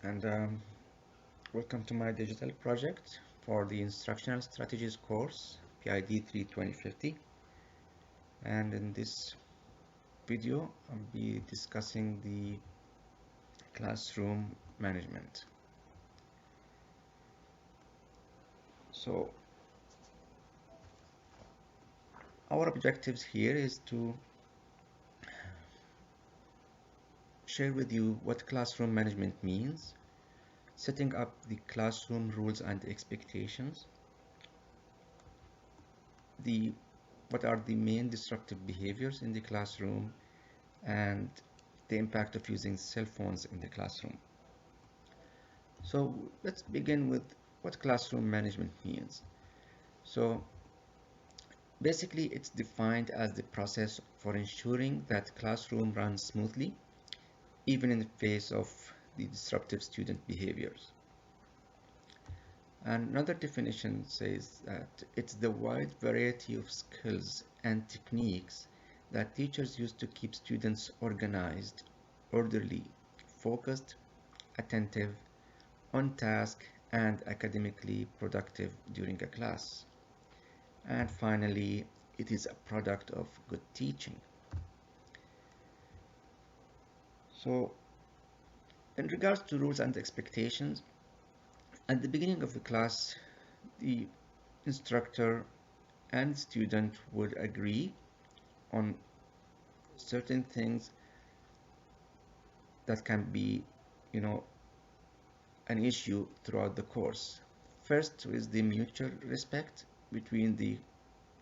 and welcome to my digital project for the Instructional Strategies course, PID 3-2050. And in this video, I'll be discussing the classroom management. So our objectives here is to share with you what classroom management means, setting up the classroom rules and expectations, what are the main disruptive behaviors in the classroom, and the impact of using cell phones in the classroom. So let's begin with what classroom management means. So basically it's defined as the process for ensuring that classroom runs smoothly, even in the face of the disruptive student behaviors. And another definition says that it's the wide variety of skills and techniques that teachers use to keep students organized, orderly, focused, attentive, on task, and academically productive during a class. And finally, it is a product of good teaching. So, in regards to rules and expectations, at the beginning of the class, the instructor and student would agree on certain things that can be, an issue throughout the course. First is the mutual respect between the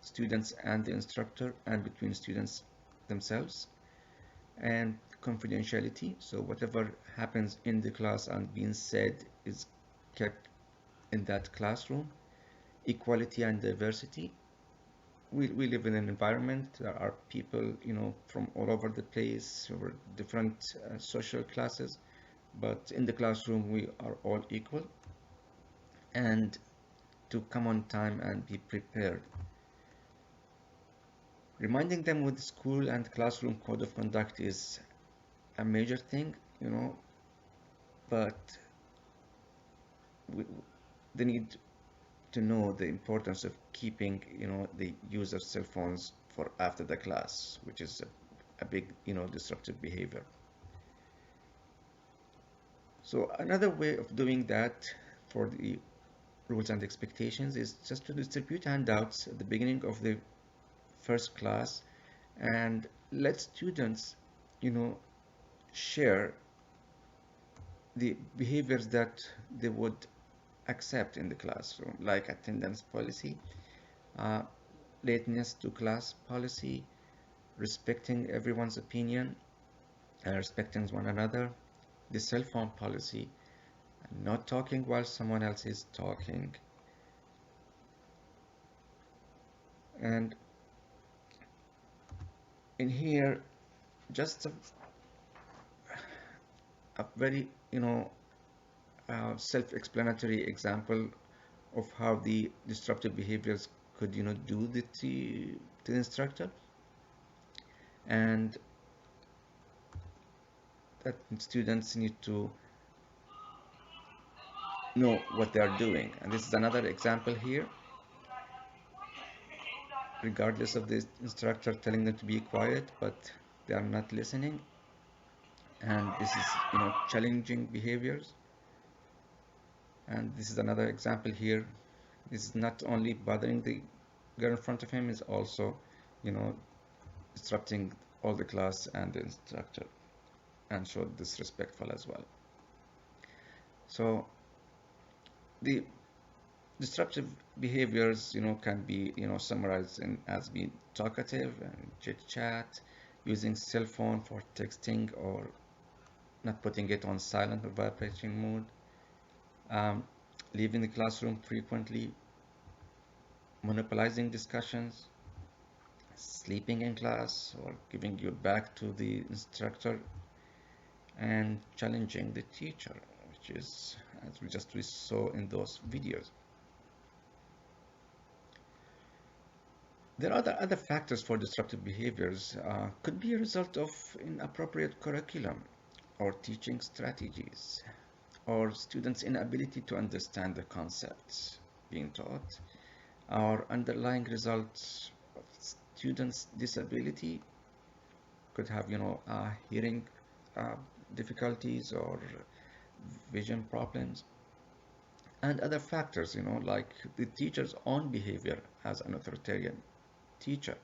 students and the instructor and between students themselves, and confidentiality. So whatever happens in the class and being said is kept in that classroom. Equality and diversity. We live in an environment. There are people, from all over the place, over different social classes, but in the classroom we are all equal. And to come on time and be prepared. Reminding them with school and classroom code of conduct is a major thing, but we, they need to know the importance of keeping, the user's cell phones for after the class, which is a big, disruptive behavior. So another way of doing that for the rules and expectations is just to distribute handouts at the beginning of the first class and let students, share the behaviors that they would accept in the classroom, like attendance policy, uh, lateness to class policy, respecting everyone's opinion, and respecting one another, the cell phone policy, not talking while someone else is talking, and in here, just a very, self-explanatory example of how the disruptive behaviors could, do to the instructor, and that students need to know what they are doing. And this is another example here, regardless of the instructor telling them to be quiet, but they are not listening. And this is, challenging behaviors. And this is another example here. This is not only bothering the girl in front of him, is also, you know, disrupting all the class and the instructor, and so disrespectful as well. So the disruptive behaviors, can be, summarized as being talkative and chit chat, using cell phone for texting or not putting it on silent or vibrating mode, um, leaving the classroom frequently, monopolizing discussions, sleeping in class or giving your back to the instructor, and challenging the teacher, which is, as we saw in those videos. There are other factors for disruptive behaviors. Could be a result of inappropriate curriculum or teaching strategies, or students' inability to understand the concepts being taught, or underlying results of students' disability could have, hearing uh, difficulties or vision problems, and other factors, like the teacher's own behavior as an authoritarian teacher.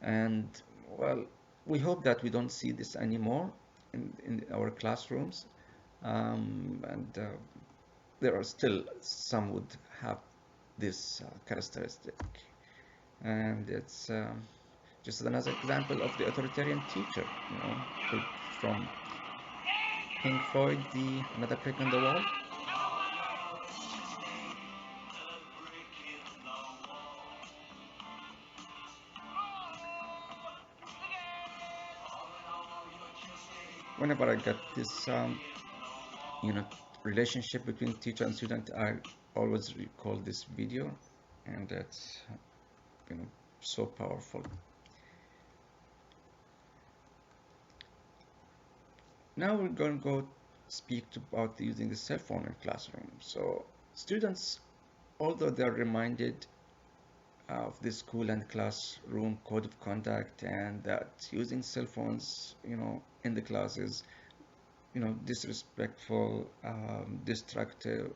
And well, we hope that we don't see this anymore in our classrooms. And there are still some would have this characteristic. And it's just another example of the authoritarian teacher, pulled from Pink Floyd, the Another Brick on the Wall. Whenever I get this, you know, relationship between teacher and student, I always recall this video, and that's, you know, so powerful. Now we're going to go speak about using the cell phone in classroom. So students, although they're reminded of the school and classroom code of conduct, and that using cell phones, in the classes, disrespectful, destructive,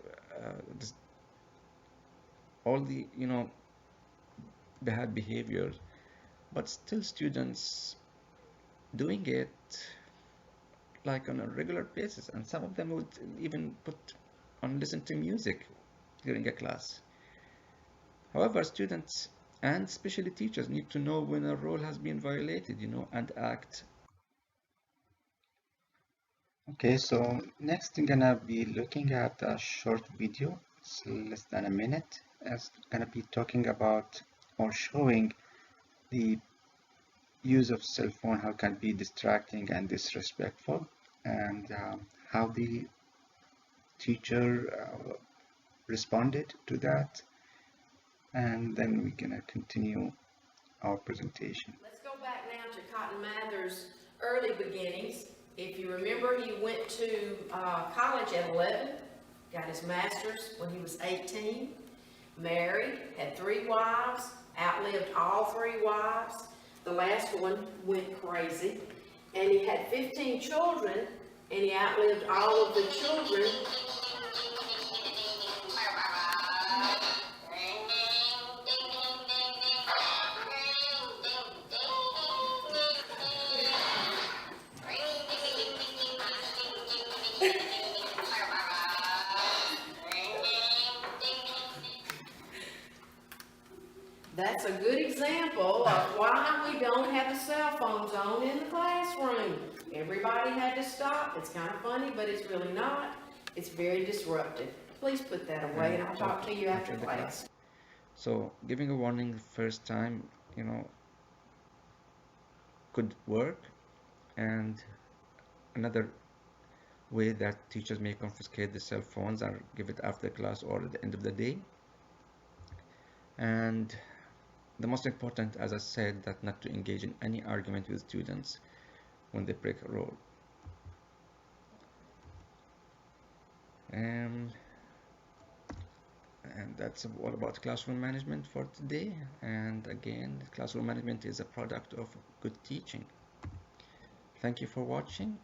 all the, bad behaviors, but still students doing it like on a regular basis, and some of them would even put on listen to music during a class. However, students and especially teachers need to know when a rule has been violated, and act. Okay, so next I'm gonna be looking at a short video. It's less than a minute. It's gonna be talking about or showing the use of cell phone, how it can be distracting and disrespectful, and how the teacher responded to that, and then we're gonna continue our presentation. Let's go back now to Cotton Mather's early beginnings. If you remember, he went to college at 11, got his master's when he was 18, married, had 3 wives, outlived all 3 wives. The last one went crazy, and he had 15 children, and he outlived all of the children. That's a good example of why we don't have the cell phones on in the classroom. Everybody had to stop. It's kind of funny, but it's really not. It's very disruptive. Please put that away, and I'll talk to you after class. So giving a warning the first time, could work, and another way that teachers may confiscate the cell phones and give it after class or at the end of the day. And the most important, as I said, that not to engage in any argument with students when they break a rule. And that's all about classroom management for today. And again, classroom management is a product of good teaching. Thank you for watching.